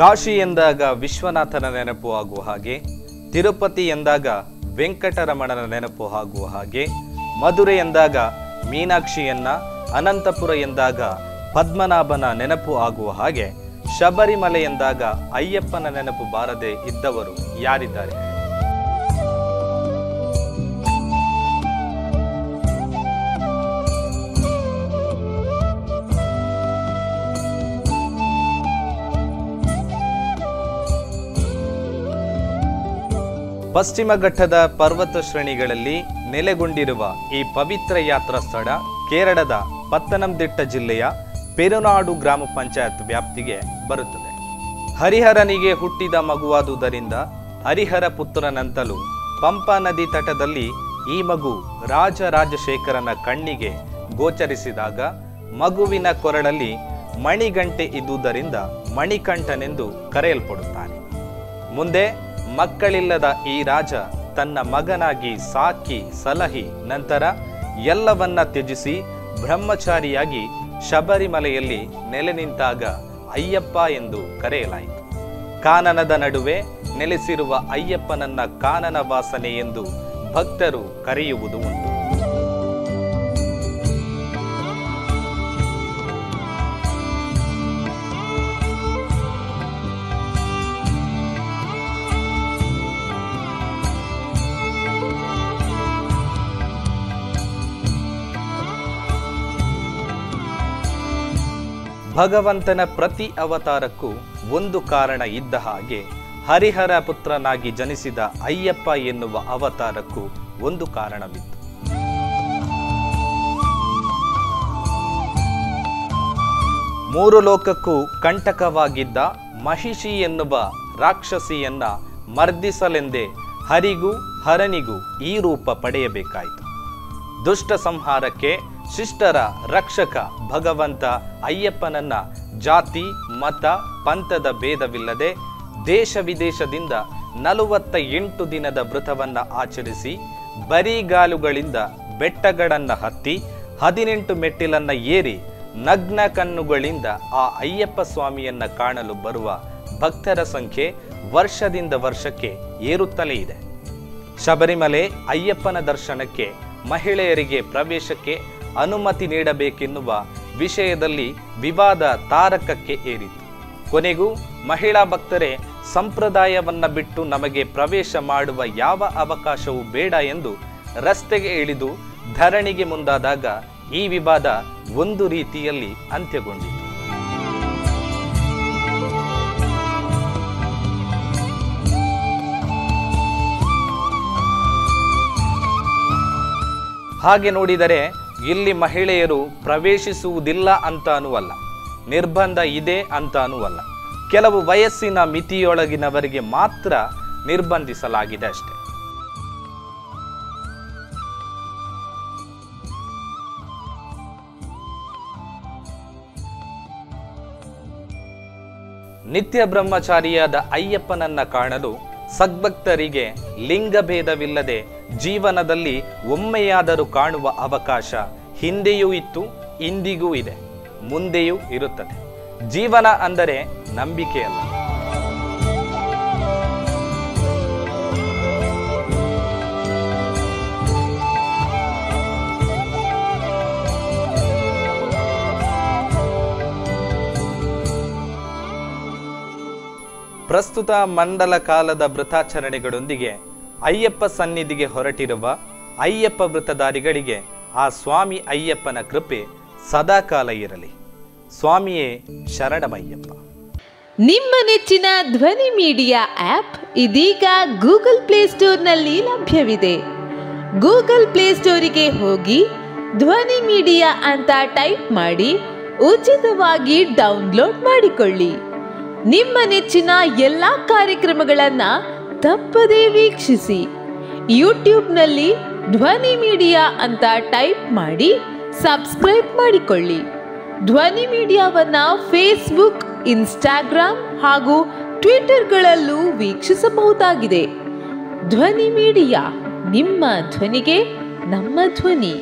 ಕಾಶಿ ಎಂದಾಗ ವಿಶ್ವನಾಥನ ನೆನಪು ಆಗುವ ಹಾಗೆ, ತಿರುಪತಿ ಎಂದಾಗ ವೆಂಕಟರಮಣನ ನೆನಪು ಆಗುವ ಹಾಗೆ, ಮಧುರೆ ಎಂದಾಗ ಮೀನಾಕ್ಷಿಯನ್ನ, ಅನಂತಪುರ ಎಂದಾಗ ಪದ್ಮನಾಭನ ನೆನಪು ಆಗುವ ಹಾಗೆ, ಶಬರಿಮಲೆ ಎಂದಾಗ ಅಯ್ಯಪ್ಪನ ನೆನಪು ಬಾರದೆ ಇದ್ದವರು ಯಾರಿದ್ದಾರೆ? ಪಶ್ಚಿಮ ಘಟ್ಟದ ಪರ್ವತ ಶ್ರೇಣಿಗಳಲ್ಲಿ ನೆಲೆಗೊಂಡಿರುವ ಈ ಪವಿತ್ರ ಯಾತ್ರಾ ಸ್ಥಳ ಕೇರಳದ ಪತ್ತನಂತಿಟ್ಟ ಜಿಲ್ಲೆಯ ಪೆರುನಾಡು ಗ್ರಾಮ ಪಂಚಾಯತ್ ವ್ಯಾಪ್ತಿಗೆ ಬರುತ್ತದೆ. ಹರಿಹರನಿಗೆ ಹುಟ್ಟಿದ ಮಗುವಾದುದರಿಂದ ಹರಿಹರ ಪುತ್ರನಂತಲೂ ಪಂಪಾ ನದಿ ತಟದಲ್ಲಿ ಈ ಮಗು ರಾಜರಾಜಶೇಖರನ ಕಣ್ಣಿಗೆ ಗೋಚರಿಸಿದಾಗ ಮಗುವಿನ ಕೊರಳಲ್ಲಿ ಮಣಿಗಂಟೆ ಇದ್ದುದರಿಂದ ಮಣಿಕಂಠನೆಂದು ಕರೆಯಲ್ಪಡುತ್ತಾನೆ. ಮುಂದೆ ಮಕ್ಕಳಿಲ್ಲದ ಈ ರಾಜ ತನ್ನ ಮಗನಾಗಿ ಸಾಕಿ ಸಲಹಿ ನಂತರ ಎಲ್ಲವನ್ನ ತ್ಯಜಿಸಿ ಬ್ರಹ್ಮಚಾರಿಯಾಗಿ ಶಬರಿಮಲೆಯಲ್ಲಿ ನೆಲೆ ನಿಂತಾಗ ಅಯ್ಯಪ್ಪ ಎಂದು ಕರೆಯಲಾಯಿತು. ಕಾನನದ ನಡುವೆ ನೆಲೆಸಿರುವ ಅಯ್ಯಪ್ಪನನ್ನ ಕಾನನ ವಾಸನೆ ಎಂದು ಭಕ್ತರು ಕರೆಯುವುದು ಉಂಟು. ಭಗವಂತನ ಪ್ರತಿ ಅವತಾರಕ್ಕೂ ಒಂದು ಕಾರಣ ಇದ್ದ ಹಾಗೆ ಹರಿಹರ ಪುತ್ರನಾಗಿ ಜನಿಸಿದ ಅಯ್ಯಪ್ಪ ಎನ್ನುವ ಅವತಾರಕ್ಕೂ ಒಂದು ಕಾರಣವಿತ್ತು. ಮೂರು ಲೋಕಕ್ಕೂ ಕಂಟಕವಾಗಿದ್ದ ಮಹಿಷಿ ಎನ್ನುವ ರಾಕ್ಷಸಿಯನ್ನ ಮರ್ದಿಸಲೆಂದೇ ಹರಿಗೂ ಹರನಿಗೂ ಈ ರೂಪ ಪಡೆಯಬೇಕಾಯಿತು. ದುಷ್ಟ ಸಂಹಾರಕ್ಕೆ ಶಿಷ್ಟರ ರಕ್ಷಕ ಭಗವಂತ ಅಯ್ಯಪ್ಪನನ್ನ ಜಾತಿ ಮತ ಪಂಥದ ಭೇದವಿಲ್ಲದೆ ದೇಶ ವಿದೇಶದಿಂದ 48 ದಿನದ ವ್ರತವನ್ನ ಆಚರಿಸಿ ಬರಿಗಾಲುಗಳಿಂದ ಬೆಟ್ಟಗಳನ್ನ ಹತ್ತಿ 18 ಮೆಟ್ಟಿಲನ್ನ ಏರಿ ನಗ್ನ ಕಣ್ಣುಗಳಿಂದ ಆ ಅಯ್ಯಪ್ಪ ಸ್ವಾಮಿಯನ್ನ ಕಾಣಲು ಬರುವ ಭಕ್ತರ ಸಂಖ್ಯೆ ವರ್ಷದಿಂದ ವರ್ಷಕ್ಕೆ ಏರುತ್ತಲೇ ಇದೆ. ಶಬರಿಮಲೆ ಅಯ್ಯಪ್ಪನ ದರ್ಶನಕ್ಕೆ ಮಹಿಳೆಯರಿಗೆ ಪ್ರವೇಶಕ್ಕೆ ಅನುಮತಿ ನೀಡಬೇಕೆನ್ನುವ ವಿಷಯದಲ್ಲಿ ವಿವಾದ ತಾರಕಕ್ಕೆ ಏರಿತು. ಕೊನೆಗೂ ಮಹಿಳಾ ಭಕ್ತರೇ ಸಂಪ್ರದಾಯವನ್ನ ಬಿಟ್ಟು ನಮಗೆ ಪ್ರವೇಶ ಮಾಡುವ ಯಾವ ಅವಕಾಶವೂ ಬೇಡ ಎಂದು ರಸ್ತೆಗೆ ಇಳಿದು ಧರಣಿಗೆ ಮುಂದಾದಾಗ ಈ ವಿವಾದ ಒಂದು ರೀತಿಯಲ್ಲಿ ಅಂತ್ಯಗೊಂಡಿತು. ಹಾಗೆ ನೋಡಿದರೆ ಇಲ್ಲಿ ಮಹಿಳೆಯರು ಪ್ರವೇಶಿಸುವುದಿಲ್ಲ ಅಂತಾನೂ ಅಲ್ಲ, ನಿರ್ಬಂಧ ಇದೆ ಅಂತಾನೂ ಅಲ್ಲ. ಕೆಲವು ವಯಸ್ಸಿನ ಮಿತಿಯೊಳಗಿನವರಿಗೆ ಮಾತ್ರ ನಿರ್ಬಂಧಿಸಲಾಗಿದೆ ಅಷ್ಟೆ. ನಿತ್ಯ ಬ್ರಹ್ಮಚಾರಿಯಾದ ಅಯ್ಯಪ್ಪನನ್ನ ಕಾಣಲು ಸದ್ಭಕ್ತರಿಗೆ ಲಿಂಗಭೇದವಿಲ್ಲದೆ ಜೀವನದಲ್ಲಿ ಒಮ್ಮೆಯಾದರೂ ಕಾಣುವ ಅವಕಾಶ ಹಿಂದೆಯೂ ಇತ್ತು, ಇಂದಿಗೂ ಇದೆ, ಮುಂದೆಯೂ ಇರುತ್ತದೆ. ಜೀವನ ಅಂದರೆ ನಂಬಿಕೆಯಲ್ಲ. ಪ್ರಸ್ತುತ ಮಂಡಲ ಕಾಲದ ವ್ರತಾಚರಣೆಗಳೊಂದಿಗೆ ಅಯ್ಯಪ್ಪ ಸನ್ನಿಧಿಗೆ ಹೊರಟಿರುವ ಅಯ್ಯಪ್ಪ ವ್ರತಧಾರಿಗಳಿಗೆ ಆ ಸ್ವಾಮಿ ಅಯ್ಯಪ್ಪನ ಕೃಪೆ ಸದಾಕಾಲ ಇರಲಿ. ಸ್ವಾಮಿಯೇ ಶರಣಮಯ್ಯಪ್ಪ. ನಿಮ್ಮ ನೆಚ್ಚಿನ ಧ್ವನಿ ಮೀಡಿಯಾ ಆಪ್ ಇದೀಗ ಗೂಗಲ್ ಪ್ಲೇಸ್ಟೋರ್ನಲ್ಲಿ ಲಭ್ಯವಿದೆ. ಗೂಗಲ್ ಪ್ಲೇಸ್ಟೋರಿಗೆ ಹೋಗಿ ಧ್ವನಿ ಮೀಡಿಯಾ ಅಂತ ಟೈಪ್ ಮಾಡಿ ಉಚಿತವಾಗಿ ಡೌನ್ಲೋಡ್ ಮಾಡಿಕೊಳ್ಳಿ. ನಿಮ್ಮ ನೆಚ್ಚಿನ ಎಲ್ಲ ಕಾರ್ಯಕ್ರಮಗಳನ್ನ ತಪ್ಪದೇ ವೀಕ್ಷಿಸಿ. ಯೂಟ್ಯೂಬ್ನಲ್ಲಿ ಧ್ವನಿ ಮೀಡಿಯಾ ಅಂತ ಟೈಪ್ ಮಾಡಿ ಸಬ್ಸ್ಕ್ರೈಬ್ ಮಾಡಿಕೊಳ್ಳಿ. ಧ್ವನಿ ಮೀಡಿಯಾವನ್ನ ಫೇಸ್ಬುಕ್, ಇನ್ಸ್ಟಾಗ್ರಾಮ್ ಹಾಗೂ ಟ್ವಿಟರ್ಗಳಲ್ಲೂ ವೀಕ್ಷಿಸಬಹುದಾಗಿದೆ. ಧ್ವನಿ ಮೀಡಿಯಾ, ನಿಮ್ಮ ಧ್ವನಿಗೆ ನಮ್ಮ ಧ್ವನಿ.